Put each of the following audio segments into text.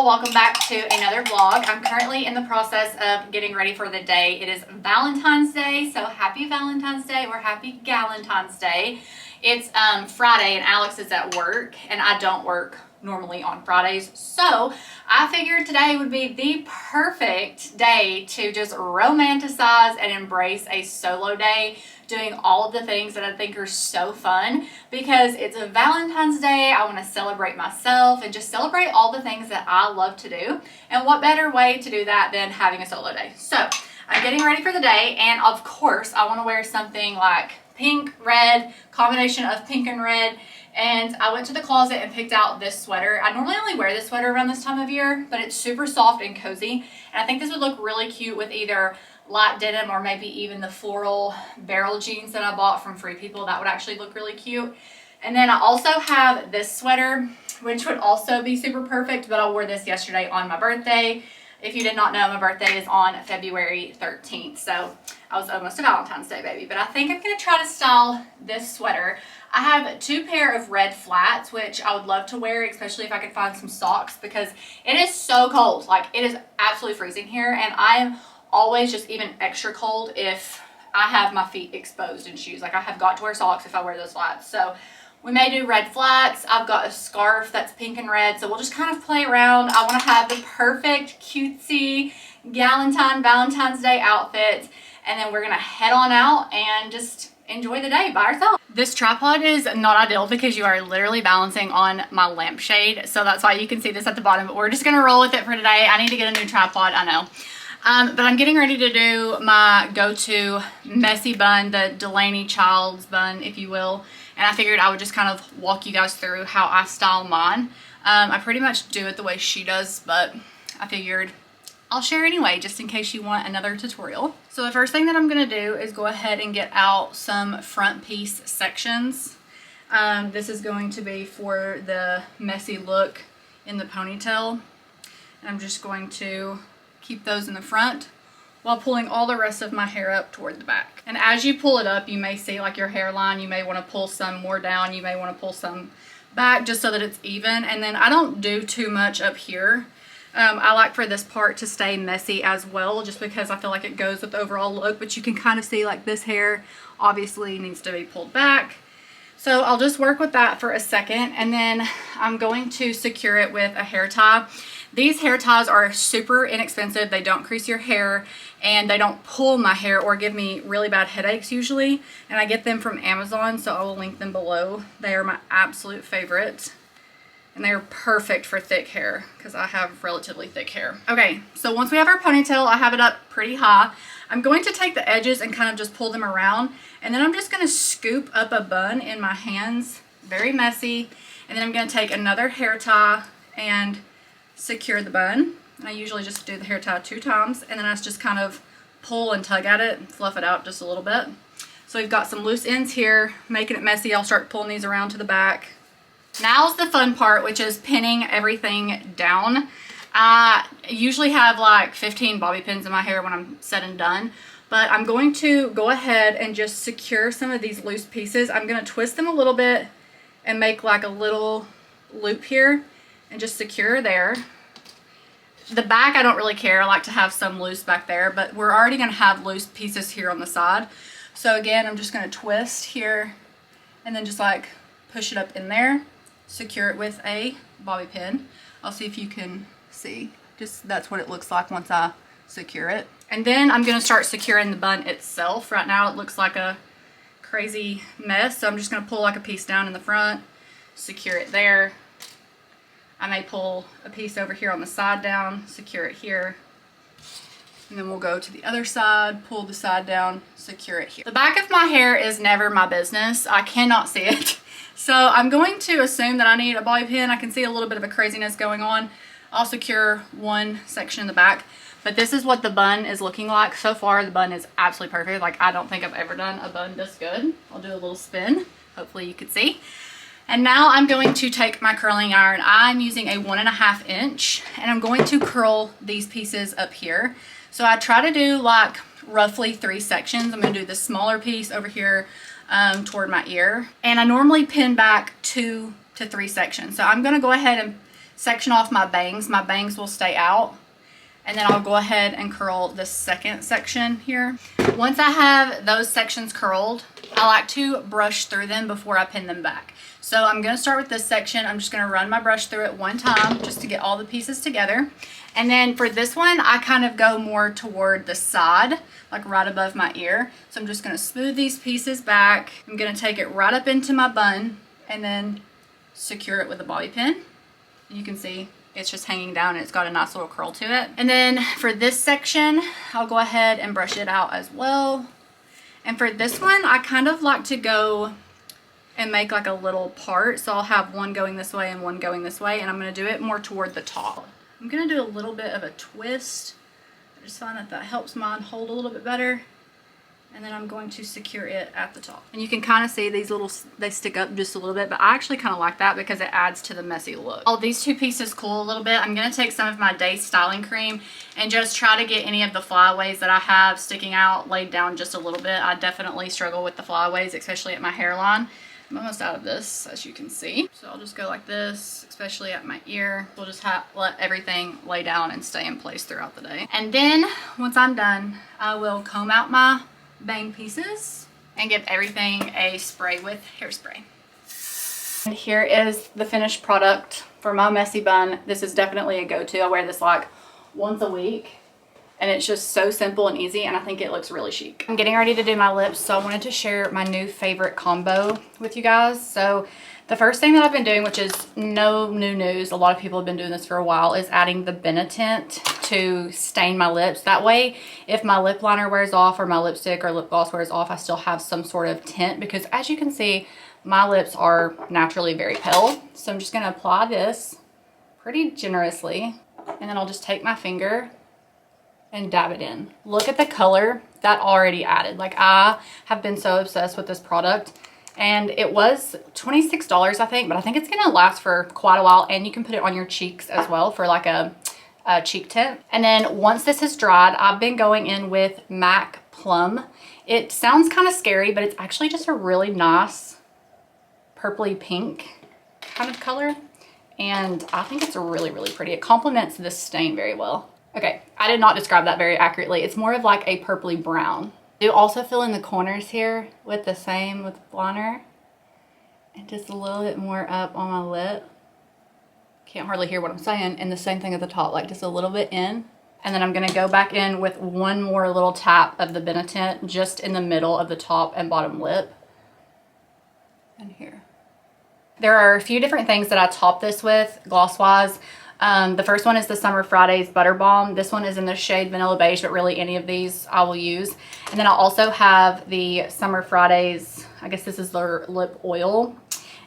welcome back to another vlog. I'm currently in the process of getting ready for the day. It is Valentine's Day, so happy Valentine's Day or happy Galentine's Day. It's Friday and Alex is at work and I don't work normally on Fridays, so I figured today would be the perfect day to just romanticize and embrace a solo day, doing all of the things that I think are so fun because it's a Valentine's Day. I want to celebrate myself and just celebrate all the things that I love to do, and what better way to do that than having a solo day. So I'm getting ready for the day, and of course I want to wear something like pink, red, combination of pink and red. And I went to the closet and picked out this sweater. I normally only wear this sweater around this time of year, but it's super soft and cozy. And I think this would look really cute with either light denim or maybe even the floral barrel jeans that I bought from Free People. That would actually look really cute. And then I also have this sweater, which would also be super perfect, but I wore this yesterday on my birthday. If you did not know, my birthday is on February 13th, so I was almost a Valentine's Day baby. But I think I'm going to try to style this sweater. I have two pair of red flats, which I would love to wear, especially if I could find some socks, because it is so cold. Like, it is absolutely freezing here, and I am always just even extra cold if I have my feet exposed in shoes. Like, I have got to wear socks if I wear those flats. So we may do red flats. I've got a scarf that's pink and red, so we'll just kind of play around. I want to have the perfect cutesy Valentine's Day outfit, and then we're gonna head on out and just enjoy the day by ourselves. This tripod is not ideal because you are literally balancing on my lampshade, so that's why you can see this at the bottom, but we're just gonna roll with it for today. I need to get a new tripod, I know. But I'm getting ready to do my go-to messy bun, the Delaney Childs bun, if you will. And I figured I would just kind of walk you guys through how I style mine. I pretty much do it the way she does, but I figured I'll share anyway, just in case you want another tutorial. So the first thing that I'm gonna do is go ahead and get out some front piece sections. This is going to be for the messy look in the ponytail. And I'm just going to keep those in the front while pulling all the rest of my hair up toward the back. And as you pull it up, you may see like your hairline, you may want to pull some more down, you may want to pull some back just so that it's even. And then I don't do too much up here. I like for this part to stay messy as well, just because I feel like it goes with the overall look, but you can kind of see like this hair obviously needs to be pulled back. So I'll just work with that for a second, and then I'm going to secure it with a hair tie. These hair ties are super inexpensive. They don't crease your hair and they don't pull my hair or give me really bad headaches usually. And I get them from Amazon, so I will link them below. They are my absolute favorite. And they're perfect for thick hair because I have relatively thick hair. Okay, so once we have our ponytail, I have it up pretty high. I'm going to take the edges and kind of just pull them around. And then I'm just going to scoop up a bun in my hands, very messy. And then I'm going to take another hair tie and secure the bun. I usually just do the hair tie 2 times, and then I just kind of pull and tug at it and fluff it out just a little bit. So we've got some loose ends here, making it messy. I'll start pulling these around to the back. Now's the fun part, which is pinning everything down. I usually have like 15 bobby pins in my hair when I'm said and done, but I'm going to go ahead and just secure some of these loose pieces. I'm going to twist them a little bit and make like a little loop here and just secure there. The back, I don't really care. I like to have some loose back there, but we're already going to have loose pieces here on the side. So again, I'm just going to twist here and then just like push it up in there. Secure it with a bobby pin. I'll see if you can see. Just that's what it looks like once I secure it. And then I'm going to start securing the bun itself. Right now it looks like a crazy mess, so I'm just going to pull like a piece down in the front, secure it there. I may pull a piece over here on the side down, secure it here. And then we'll go to the other side, pull the side down, secure it here. The back of my hair is never my business. I cannot see it. So I'm going to assume that I need a bobby pin. I can see a little bit of a craziness going on. I'll secure one section in the back. But this is what the bun is looking like. So far, the bun is absolutely perfect. Like, I don't think I've ever done a bun this good. I'll do a little spin. Hopefully you can see. And now I'm going to take my curling iron. I'm using a 1.5 inch, and I'm going to curl these pieces up here. So I try to do like roughly 3 sections. I'm going to do the smaller piece over here toward my ear. And I normally pin back 2 to 3 sections. So I'm going to go ahead and section off my bangs. My bangs will stay out. And then I'll go ahead and curl the second section here. Once I have those sections curled, I like to brush through them before I pin them back. So I'm gonna start with this section. I'm just gonna run my brush through it one time just to get all the pieces together. And then for this one, I kind of go more toward the side, like right above my ear. So I'm just gonna smooth these pieces back. I'm gonna take it right up into my bun and then secure it with a bobby pin. You can see it's just hanging down and it's got a nice little curl to it. And then for this section, I'll go ahead and brush it out as well. And for this one, I kind of like to go and make like a little part. So I'll have one going this way and one going this way, and I'm gonna do it more toward the top. I'm gonna do a little bit of a twist. I just find that helps mine hold a little bit better. And then I'm going to secure it at the top. And you can kind of see these little, they stick up just a little bit, but I actually kind of like that because it adds to the messy look. All these two pieces cool a little bit. I'm gonna take some of my Day styling cream and just try to get any of the flyaways that I have sticking out laid down just a little bit. I definitely struggle with the flyaways, especially at my hairline. I'm almost out of this, as you can see. So I'll just go like this, especially at my ear. We'll just let everything lay down and stay in place throughout the day. And then once I'm done, I will comb out my bang pieces and give everything a spray with hairspray. And here is the finished product for my messy bun. This is definitely a go-to. I wear this like once a week. And it's just so simple and easy, and I think it looks really chic. I'm getting ready to do my lips, so I wanted to share my new favorite combo with you guys. So the first thing that I've been doing, which is no new news, a lot of people have been doing this for a while, is adding the Benetint to stain my lips. That way, if my lip liner wears off or my lipstick or lip gloss wears off, I still have some sort of tint, because as you can see, my lips are naturally very pale. So I'm just gonna apply this pretty generously, and then I'll just take my finger and dab it in. Look at the color that already added. Like, I have been so obsessed with this product, and it was $26 I think, but I think it's gonna last for quite a while, and you can put it on your cheeks as well for like a cheek tint. And then once this is dried, I've been going in with MAC Plum. It sounds kind of scary, but it's actually just a really nice purpley pink kind of color, and I think it's really, really pretty. It complements this stain very well. Okay, I did not describe that very accurately. It's more of like a purpley brown. Do also fill in the corners here with the same with liner, and just a little bit more up on my lip. Can't hardly hear what I'm saying. And the same thing at the top, like just a little bit in. And then I'm gonna go back in with one more little tap of the Benetint just in the middle of the top and bottom lip. And here. There are a few different things that I top this with, gloss-wise. The first one is the Summer Fridays Butter Balm. This one is in the shade Vanilla Beige, but really any of these I will use. And then I also have the Summer Fridays, I guess this is their lip oil,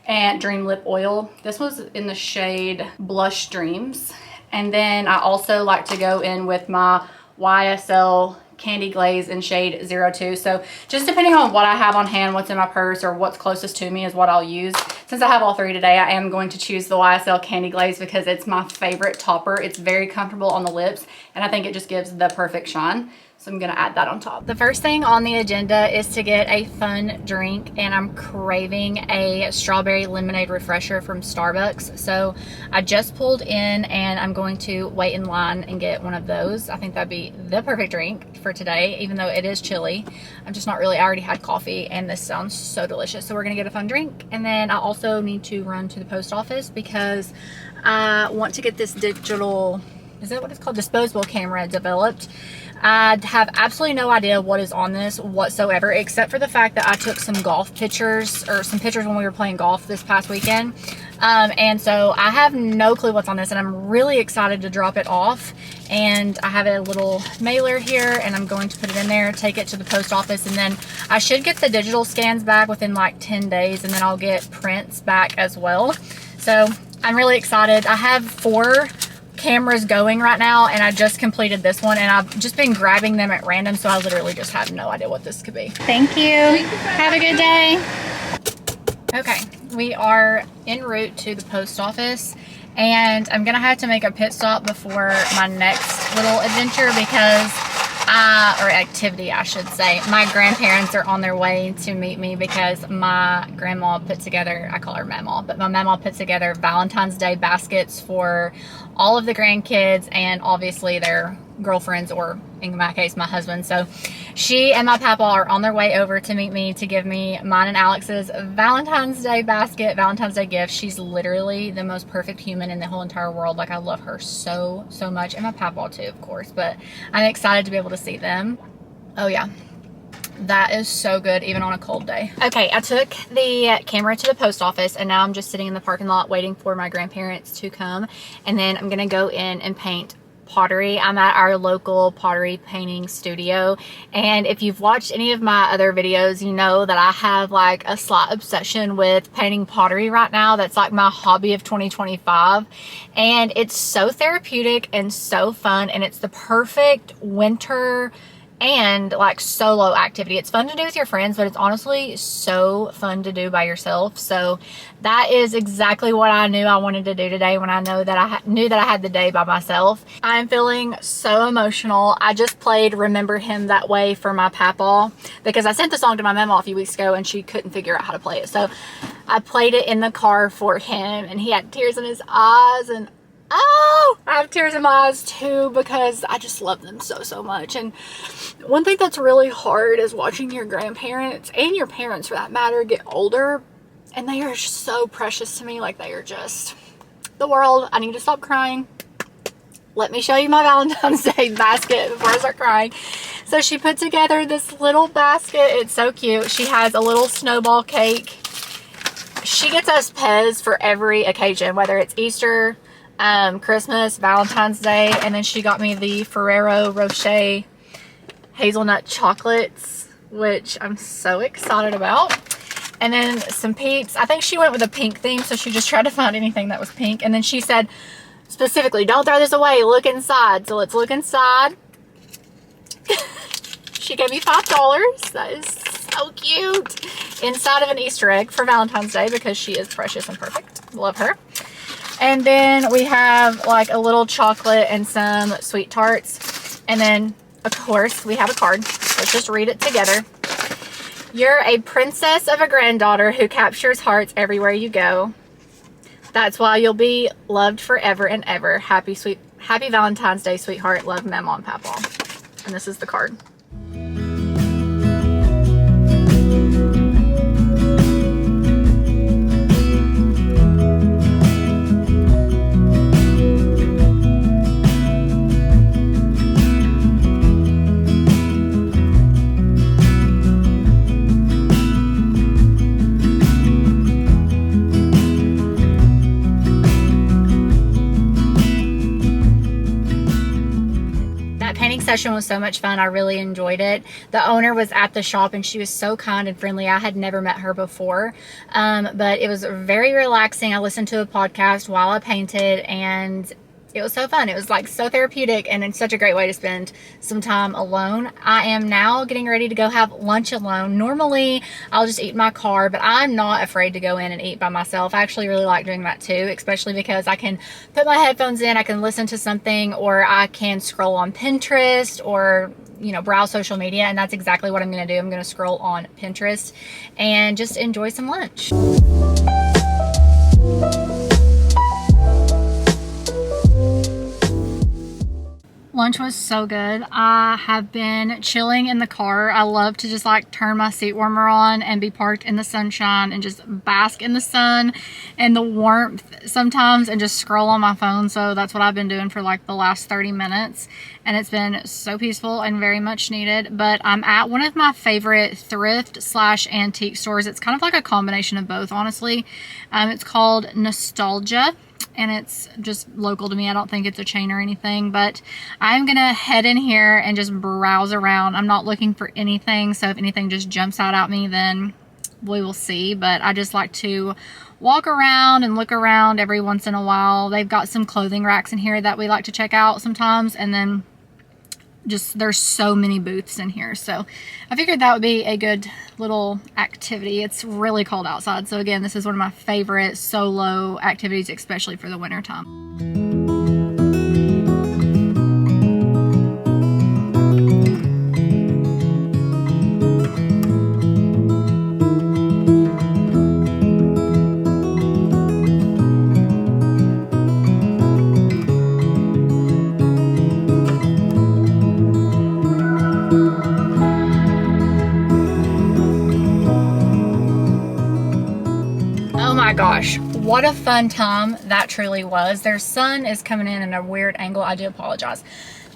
and Dream Lip Oil. This was in the shade Blush Dreams. And then I also like to go in with my YSL Candy Glaze in shade 02. So just depending on what I have on hand, what's in my purse, or what's closest to me is what I'll use. Since I have all three today, I am going to choose the YSL Candy Glaze because it's my favorite topper. It's very comfortable on the lips, and I think it just gives the perfect shine. So I'm gonna add that on top. The first thing on the agenda is to get a fun drink, and I'm craving a strawberry lemonade refresher from Starbucks. So I just pulled in and I'm going to wait in line and get one of those. I think that'd be the perfect drink for today, even though it is chilly. I'm just not really, I already had coffee and this sounds so delicious. So we're gonna get a fun drink. And then I also need to run to the post office because I want to get this digital, is that what it's called? Disposable camera developed. I have absolutely no idea what is on this whatsoever, except for the fact that I took some golf pictures, or some pictures when we were playing golf this past weekend. And so I have no clue what's on this, and I'm really excited to drop it off. And I have a little mailer here, and I'm going to put it in there, take it to the post office, and then I should get the digital scans back within like 10 days, and then I'll get prints back as well. So I'm really excited. I have 4 cameras going right now, and I just completed this one, and I've just been grabbing them at random, so I literally just have no idea what this could be. Thank you. Have a good day. Okay, we are en route to the post office, and I'm gonna have to make a pit stop before my next little adventure because or activity, I should say. My grandparents are on their way to meet me because my grandma put together, I call her Mama, but my Mama put together Valentine's Day baskets for all of the grandkids and obviously their girlfriends, or in my case, my husband. So she and my papa are on their way over to meet me to give me mine and Alex's Valentine's Day basket, Valentine's Day gift. She's literally the most perfect human in the whole entire world. Like, I love her so much, and my papa too, of course, but I'm excited to be able to see them. Oh yeah, that is so good, even on a cold day. Okay, I took the camera to the post office, and now I'm just sitting in the parking lot waiting for my grandparents to come, and then I'm gonna go in and paint pottery. I'm at our local pottery painting studio, and if you've watched any of my other videos, you know that I have like a slight obsession with painting pottery right now. That's like my hobby of 2025, and it's so therapeutic and so fun, and it's the perfect winter and like solo activity. It's fun to do with your friends, but it's honestly so fun to do by yourself. So that is exactly what I knew I wanted to do today when I know that I knew that I had the day by myself. I'm feeling so emotional. I just played Remember Him That Way for my papa because I sent the song to my mama a few weeks ago and she couldn't figure out how to play it. So I played it in the car for him, and he had tears in his eyes, and oh, I have tears in my eyes too because I just love them so much. And one thing that's really hard is watching your grandparents, and your parents for that matter, get older, and they are so precious to me. Like, they are just the world. I need to stop crying. Let me show you my Valentine's Day basket before I start crying. So she put together this little basket. It's so cute. She has a little snowball cake. She gets us Pez for every occasion, whether it's Easter, Christmas, Valentine's Day, and then she got me the Ferrero Rocher hazelnut chocolates, which I'm so excited about. And then some peeps. I think she went with a pink theme, so she just tried to find anything that was pink. And then she said specifically, don't throw this away, look inside. So let's look inside. She gave me $5. That is so cute. Inside of an Easter egg for Valentine's Day because she is precious and perfect. Love her. And then we have like a little chocolate and some sweet tarts. And then, of course, we have a card. Let's just read it together. You're a princess of a granddaughter who captures hearts everywhere you go. That's why you'll be loved forever and ever. Happy Valentine's Day, sweetheart. Love, Mama and Papa. And this is the card. Session was so much fun. I really enjoyed it. The owner was at the shop and she was so kind and friendly. I had never met her before, but it was very relaxing. I listened to a podcast while I painted, and it was so fun. It was like so therapeutic, and it's such a great way to spend some time alone. I am now getting ready to go have lunch alone. Normally I'll just eat in my car, but I'm not afraid to go in and eat by myself. I actually really like doing that too, especially because I can put my headphones in, I can listen to something, or I can scroll on Pinterest, or browse social media. And that's exactly what I'm going to do. I'm going to scroll on Pinterest and just enjoy some lunch. Lunch was so good. I have been chilling in the car. I love to just like turn my seat warmer on and be parked in the sunshine and just bask in the sun and the warmth sometimes, and just scroll on my phone. So that's what I've been doing for like the last 30 minutes, and it's been so peaceful and very much needed. But I'm at one of my favorite thrift / antique stores. It's kind of like a combination of both, honestly. It's called Nostalgia, and it's just local to me. I don't think it's a chain or anything, but I'm gonna head in here and just browse around. I'm not looking for anything, so if anything just jumps out at me, then we will see. But I just like to walk around and look around every once in a while. They've got some clothing racks in here that we like to check out sometimes, and then just there's so many booths in here, so I figured that would be a good little activity. It's really cold outside, so again, this is one of my favorite solo activities, especially for the winter time. my gosh, what a fun time that truly was. Their sun is coming in a weird angle. I do apologize.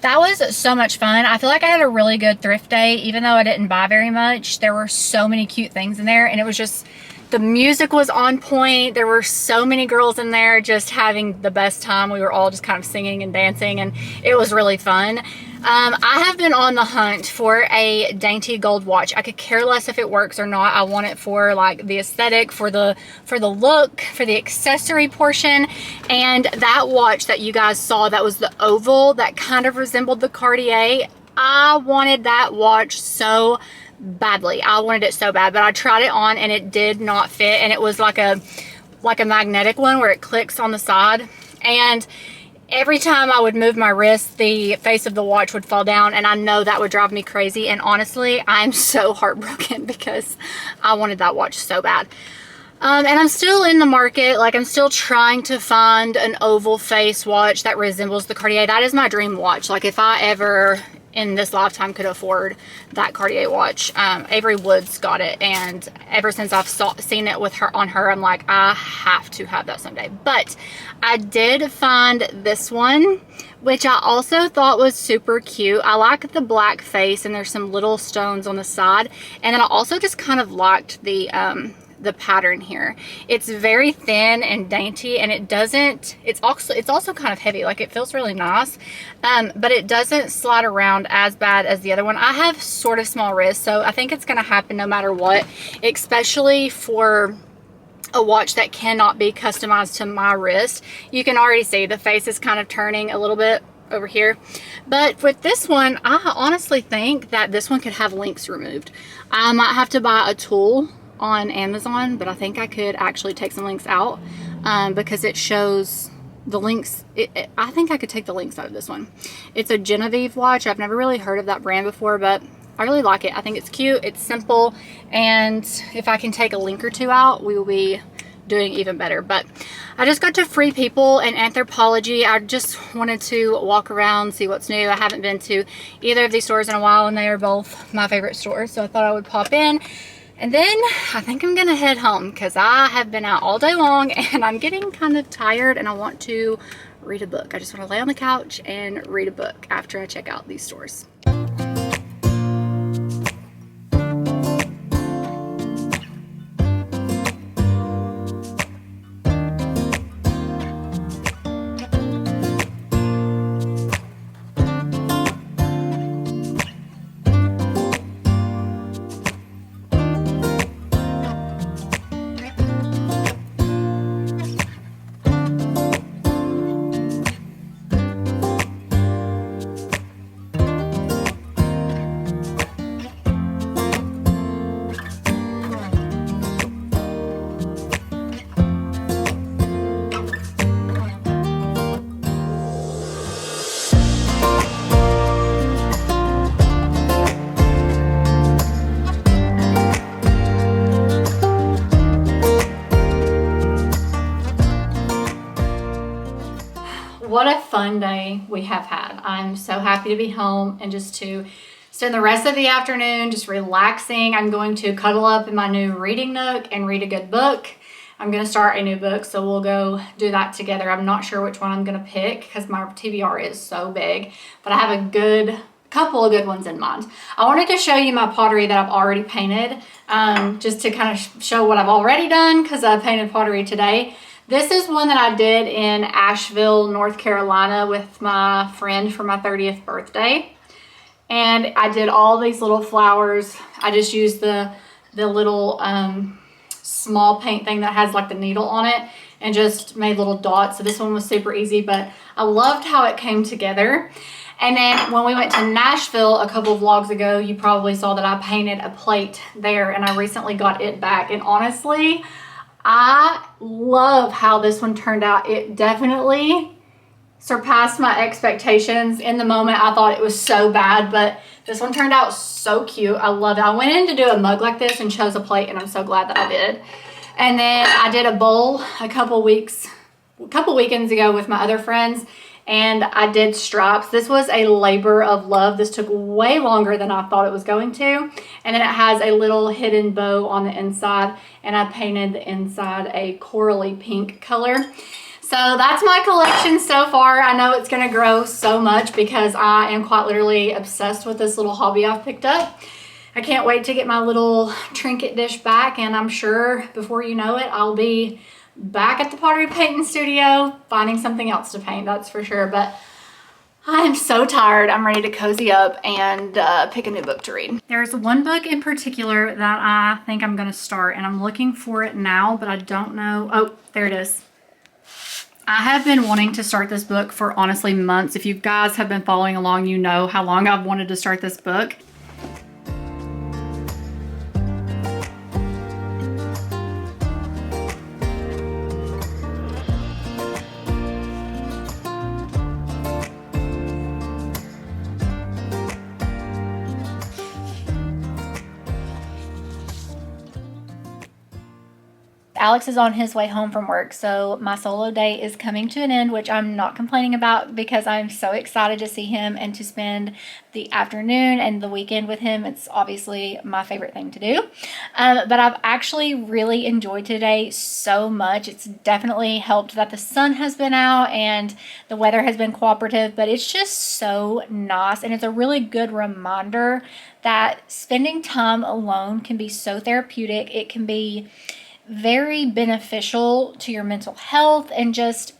That was so much fun. I feel like I had a really good thrift day, even though I didn't buy very much. There were so many cute things in there, and it was just, the music was on point. There were so many girls in there just having the best time. We were all just kind of singing and dancing, and it was really fun. I have been on the hunt for a dainty gold watch. I could care less if it works or not. I want it for like the aesthetic, for the look, for the accessory portion. And that watch that you guys saw, that was the oval that kind of resembled the Cartier. I wanted that watch so badly. I wanted it so bad, but I tried it on and it did not fit. And it was like a magnetic one where it clicks on the side. And every time I would move my wrist, the face of the watch would fall down, and I know that would drive me crazy. And honestly, I'm so heartbroken because I wanted that watch so bad. And I'm still in the market. Like, I'm still trying to find an oval face watch that resembles the Cartier. That is my dream watch. Like, if I ever in this lifetime could afford that Cartier watch, Avery Woods got it, and ever since I've seen it with her on her, I'm like, I have to have that someday. But I did find this one, which I also thought was super cute. I like the black face, and there's some little stones on the side, and then I also just kind of liked the pattern here. It's very thin and dainty, and it's also kind of heavy. Like, it feels really nice, but it doesn't slide around as bad as the other one. I have sort of small wrists, so I think it's going to happen no matter what, especially for a watch that cannot be customized to my wrist. You can already see the face is kind of turning a little bit over here, but with this one, I honestly think that this one could have links removed. I might have to buy a tool on Amazon, but I think I could actually take some links out, because it shows the links. I think I could take the links out of this one. It's a Genevieve watch. I've never really heard of that brand before, but I really like it. I think it's cute, it's simple, and if I can take a link or two out, we will be doing even better. But I just got to Free People and Anthropologie. I just wanted to walk around, see what's new. I haven't been to either of these stores in a while, and they are both my favorite stores, so I thought I would pop in. And then I think I'm gonna head home because I have been out all day long and I'm getting kind of tired, and I want to read a book. I just want to lay on the couch and read a book after I check out these stores. What a fun day we have had. I'm so happy to be home and just to spend the rest of the afternoon just relaxing. I'm going to cuddle up in my new reading nook and read a good book. I'm going to start a new book, so we'll go do that together. I'm not sure which one I'm going to pick because my TBR is so big, but I have a couple of good ones in mind. I wanted to show you my pottery that I've already painted, just to kind of show what I've already done, because I painted pottery today. This is one that I did in Asheville, North Carolina with my friend for my 30th birthday. And I did all these little flowers. I just used the little small paint thing that has like the needle on it and just made little dots. So this one was super easy, but I loved how it came together. And then when we went to Nashville a couple of vlogs ago, you probably saw that I painted a plate there, and I recently got it back. And honestly, I love how this one turned out. It definitely surpassed my expectations. In the moment, I thought it was so bad, but this one turned out so cute. I love it. I went in to do a mug like this and chose a plate, and I'm so glad that I did. And then I did a bowl a couple weekends ago with my other friends, and I did stripes. This was a labor of love. This took way longer than I thought it was going to. And then it has a little hidden bow on the inside, and I painted the inside a corally pink color. So that's my collection so far. I know it's gonna grow so much because I am quite literally obsessed with this little hobby I've picked up. I can't wait to get my little trinket dish back, and I'm sure before you know it, I'll be back at the pottery painting studio finding something else to paint, that's for sure. But I am so tired. I'm ready to cozy up and pick a new book to read. There's one book in particular that I think I'm gonna start, and I'm looking for it now, but I don't know. Oh, there it is. I have been wanting to start this book for honestly months. If you guys have been following along, you know how long I've wanted to start this book. Alex is on his way home from work, so my solo day is coming to an end, which I'm not complaining about because I'm so excited to see him and to spend the afternoon and the weekend with him. It's obviously my favorite thing to do. But I've actually really enjoyed today so much. It's definitely helped that the sun has been out and the weather has been cooperative, but it's just so nice, and it's a really good reminder that spending time alone can be so therapeutic. It can be very beneficial to your mental health and just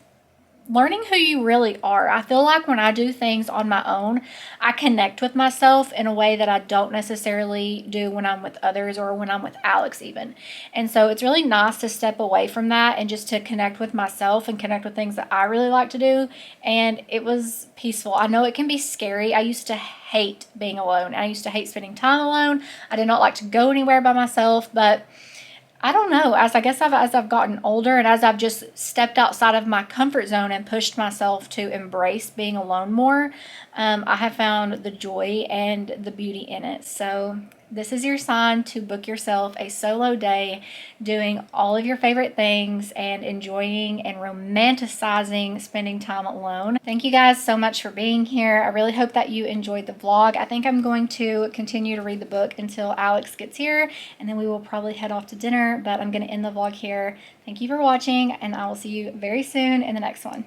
learning who you really are. I feel like when I do things on my own, I connect with myself in a way that I don't necessarily do when I'm with others or when I'm with Alex even. And so it's really nice to step away from that and just to connect with myself and connect with things that I really like to do. And it was peaceful. I know it can be scary. I used to hate being alone. I used to hate spending time alone. I did not like to go anywhere by myself, but I don't know, as I've gotten older and as I've just stepped outside of my comfort zone and pushed myself to embrace being alone more, I have found the joy and the beauty in it. So this is your sign to book yourself a solo day doing all of your favorite things and enjoying and romanticizing spending time alone. Thank you guys so much for being here. I really hope that you enjoyed the vlog. I think I'm going to continue to read the book until Alex gets here, and then we will probably head off to dinner, but I'm going to end the vlog here. Thank you for watching, and I will see you very soon in the next one.